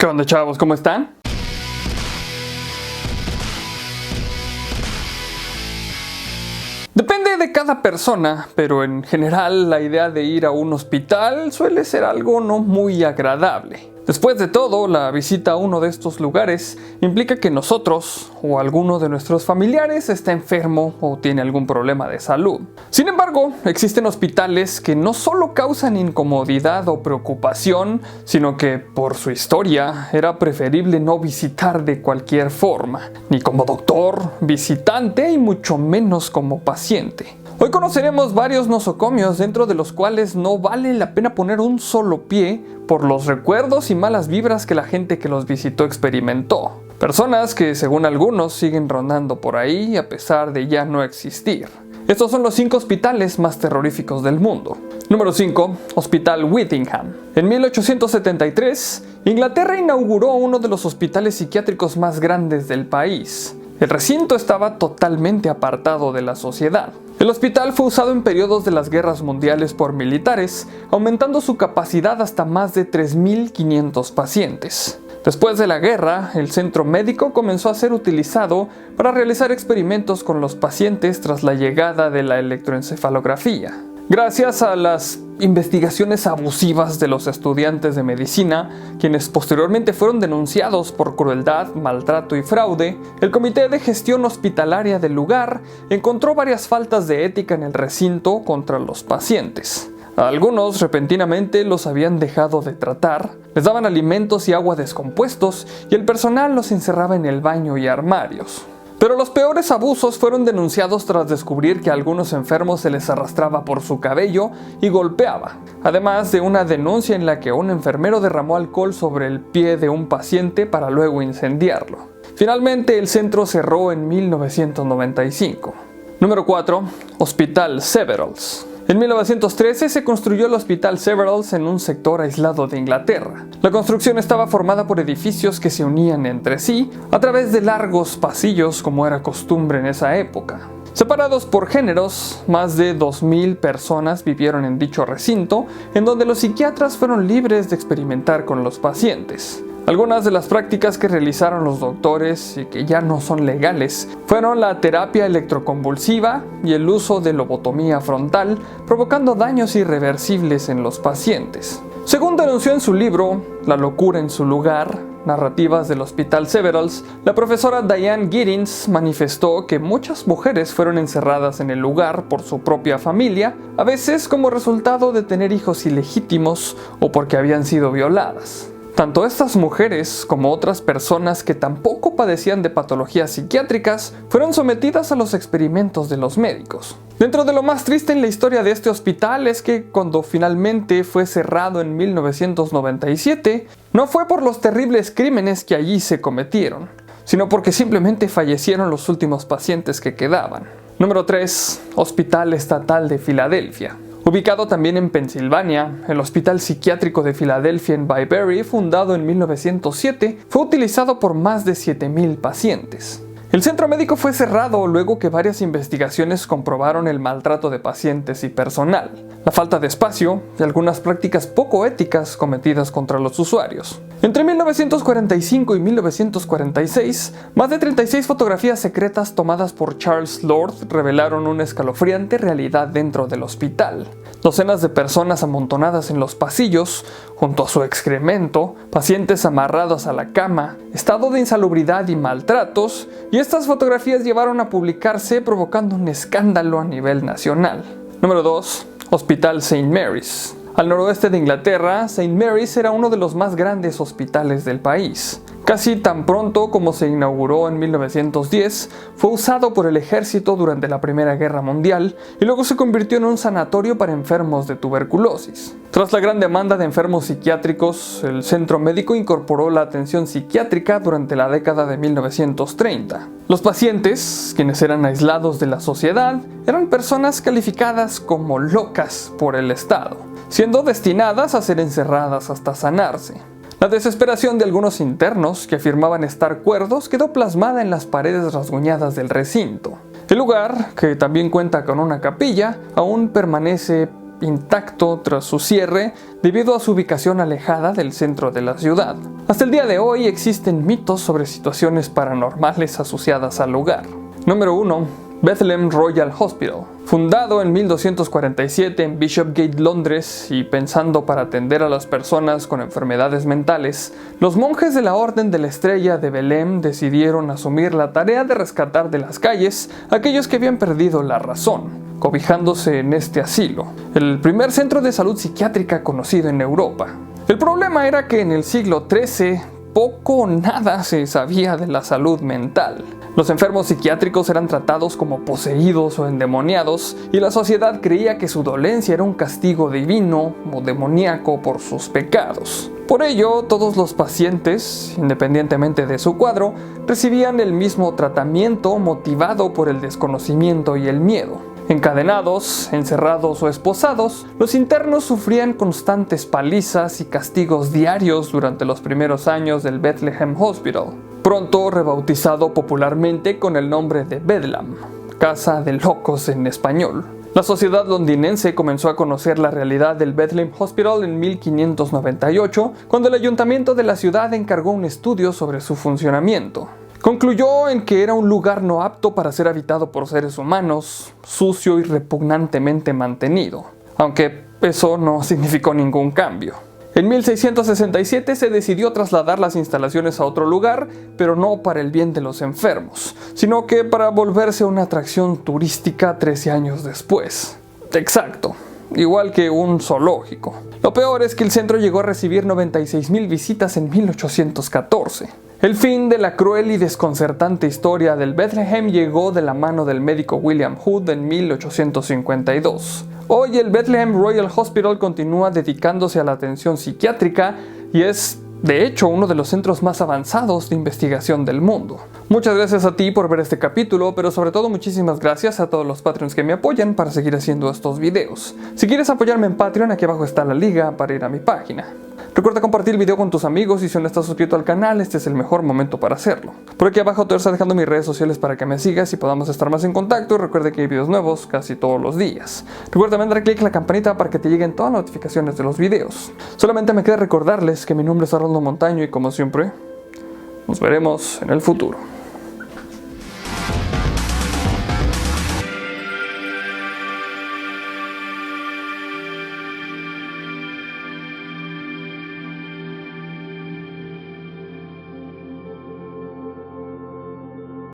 ¿Qué onda, chavos? ¿Cómo están? Depende de cada persona, pero en general la idea de ir a un hospital suele ser algo no muy agradable. Después de todo, la visita a uno de estos lugares implica que nosotros o alguno de nuestros familiares está enfermo o tiene algún problema de salud. Sin embargo, existen hospitales que no solo causan incomodidad o preocupación, sino que por su historia era preferible no visitar de cualquier forma, ni como doctor, visitante y mucho menos como paciente. Hoy conoceremos varios nosocomios dentro de los cuales no vale la pena poner un solo pie por los recuerdos y malas vibras que la gente que los visitó experimentó. Personas que, según algunos, siguen rondando por ahí a pesar de ya no existir. Estos son los 5 hospitales más terroríficos del mundo. Número 5. Hospital Whittingham. En 1873, Inglaterra inauguró uno de los hospitales psiquiátricos más grandes del país. El recinto estaba totalmente apartado de la sociedad. El hospital fue usado en periodos de las guerras mundiales por militares, aumentando su capacidad hasta más de 3.500 pacientes. Después de la guerra, el centro médico comenzó a ser utilizado para realizar experimentos con los pacientes tras la llegada de la electroencefalografía. Gracias a las investigaciones abusivas de los estudiantes de medicina, quienes posteriormente fueron denunciados por crueldad, maltrato y fraude, el Comité de Gestión Hospitalaria del lugar encontró varias faltas de ética en el recinto contra los pacientes. A algunos repentinamente los habían dejado de tratar, les daban alimentos y agua descompuestos y el personal los encerraba en el baño y armarios. Pero los peores abusos fueron denunciados tras descubrir que a algunos enfermos se les arrastraba por su cabello y golpeaba, además de una denuncia en la que un enfermero derramó alcohol sobre el pie de un paciente para luego incendiarlo. Finalmente el centro cerró en 1995. Número 4. Hospital Severals. En 1913 se construyó el Hospital Severals en un sector aislado de Inglaterra. La construcción estaba formada por edificios que se unían entre sí a través de largos pasillos como era costumbre en esa época. Separados por géneros, más de 2.000 personas vivieron en dicho recinto, en donde los psiquiatras fueron libres de experimentar con los pacientes. Algunas de las prácticas que realizaron los doctores y que ya no son legales fueron la terapia electroconvulsiva y el uso de lobotomía frontal, provocando daños irreversibles en los pacientes. Según denunció en su libro La locura en su lugar, narrativas del Hospital Severals, la profesora Diane Giddens manifestó que muchas mujeres fueron encerradas en el lugar por su propia familia, a veces como resultado de tener hijos ilegítimos o porque habían sido violadas. Tanto estas mujeres como otras personas que tampoco padecían de patologías psiquiátricas fueron sometidas a los experimentos de los médicos. Dentro de lo más triste en la historia de este hospital es que cuando finalmente fue cerrado en 1997, no fue por los terribles crímenes que allí se cometieron, sino porque simplemente fallecieron los últimos pacientes que quedaban. Número 3. Hospital Estatal de Filadelfia. Ubicado también en Pensilvania, el Hospital Psiquiátrico de Filadelfia en Byberry, fundado en 1907, fue utilizado por más de 7.000 pacientes. El centro médico fue cerrado luego que varias investigaciones comprobaron el maltrato de pacientes y personal, la falta de espacio y algunas prácticas poco éticas cometidas contra los usuarios. Entre 1945 y 1946, más de 36 fotografías secretas tomadas por Charles Lord revelaron una escalofriante realidad dentro del hospital. Docenas de personas amontonadas en los pasillos, junto a su excremento, pacientes amarrados a la cama, estado de insalubridad y maltratos, y estas fotografías llevaron a publicarse provocando un escándalo a nivel nacional. Número 2. Hospital St. Mary's. Al noroeste de Inglaterra, St. Mary's era uno de los más grandes hospitales del país. Casi tan pronto como se inauguró en 1910, fue usado por el ejército durante la Primera Guerra Mundial y luego se convirtió en un sanatorio para enfermos de tuberculosis. Tras la gran demanda de enfermos psiquiátricos, el centro médico incorporó la atención psiquiátrica durante la década de 1930. Los pacientes, quienes eran aislados de la sociedad, eran personas calificadas como locas por el Estado, siendo destinadas a ser encerradas hasta sanarse. La desesperación de algunos internos que afirmaban estar cuerdos quedó plasmada en las paredes rasguñadas del recinto. El lugar, que también cuenta con una capilla, aún permanece intacto tras su cierre debido a su ubicación alejada del centro de la ciudad. Hasta el día de hoy existen mitos sobre situaciones paranormales asociadas al lugar. Número 1. Bethlehem Royal Hospital. Fundado en 1247 en Bishopgate, Londres, y pensando para atender a las personas con enfermedades mentales, los monjes de la Orden de la Estrella de Belém decidieron asumir la tarea de rescatar de las calles a aquellos que habían perdido la razón, cobijándose en este asilo, el primer centro de salud psiquiátrica conocido en Europa. El problema era que en el siglo XIII poco o nada se sabía de la salud mental. Los enfermos psiquiátricos eran tratados como poseídos o endemoniados, y la sociedad creía que su dolencia era un castigo divino o demoníaco por sus pecados. Por ello, todos los pacientes, independientemente de su cuadro, recibían el mismo tratamiento motivado por el desconocimiento y el miedo. Encadenados, encerrados o esposados, los internos sufrían constantes palizas y castigos diarios durante los primeros años del Bethlehem Hospital, pronto rebautizado popularmente con el nombre de Bedlam, Casa de Locos en español. La sociedad londinense comenzó a conocer la realidad del Bethlehem Hospital en 1598, cuando el ayuntamiento de la ciudad encargó un estudio sobre su funcionamiento. Concluyó en que era un lugar no apto para ser habitado por seres humanos, sucio y repugnantemente mantenido, aunque eso no significó ningún cambio. En 1667 se decidió trasladar las instalaciones a otro lugar, pero no para el bien de los enfermos, sino que para volverse una atracción turística 13 años después. Exacto, igual que un zoológico. Lo peor es que el centro llegó a recibir 96,000 visitas en 1814. El fin de la cruel y desconcertante historia del Bethlehem llegó de la mano del médico William Hood en 1852. Hoy el Bethlehem Royal Hospital continúa dedicándose a la atención psiquiátrica y es, de hecho, uno de los centros más avanzados de investigación del mundo. Muchas gracias a ti por ver este capítulo, pero sobre todo muchísimas gracias a todos los Patreons que me apoyan para seguir haciendo estos videos. Si quieres apoyarme en Patreon, aquí abajo está la liga para ir a mi página. Recuerda compartir el video con tus amigos y si no estás suscrito al canal, este es el mejor momento para hacerlo. Por aquí abajo te voy a estar dejando mis redes sociales para que me sigas y podamos estar más en contacto, y recuerda que hay videos nuevos casi todos los días. Recuerda también dar clic en la campanita para que te lleguen todas las notificaciones de los videos. Solamente me queda recordarles que mi nombre es Arnoldo Montaño y como siempre, nos veremos en el futuro.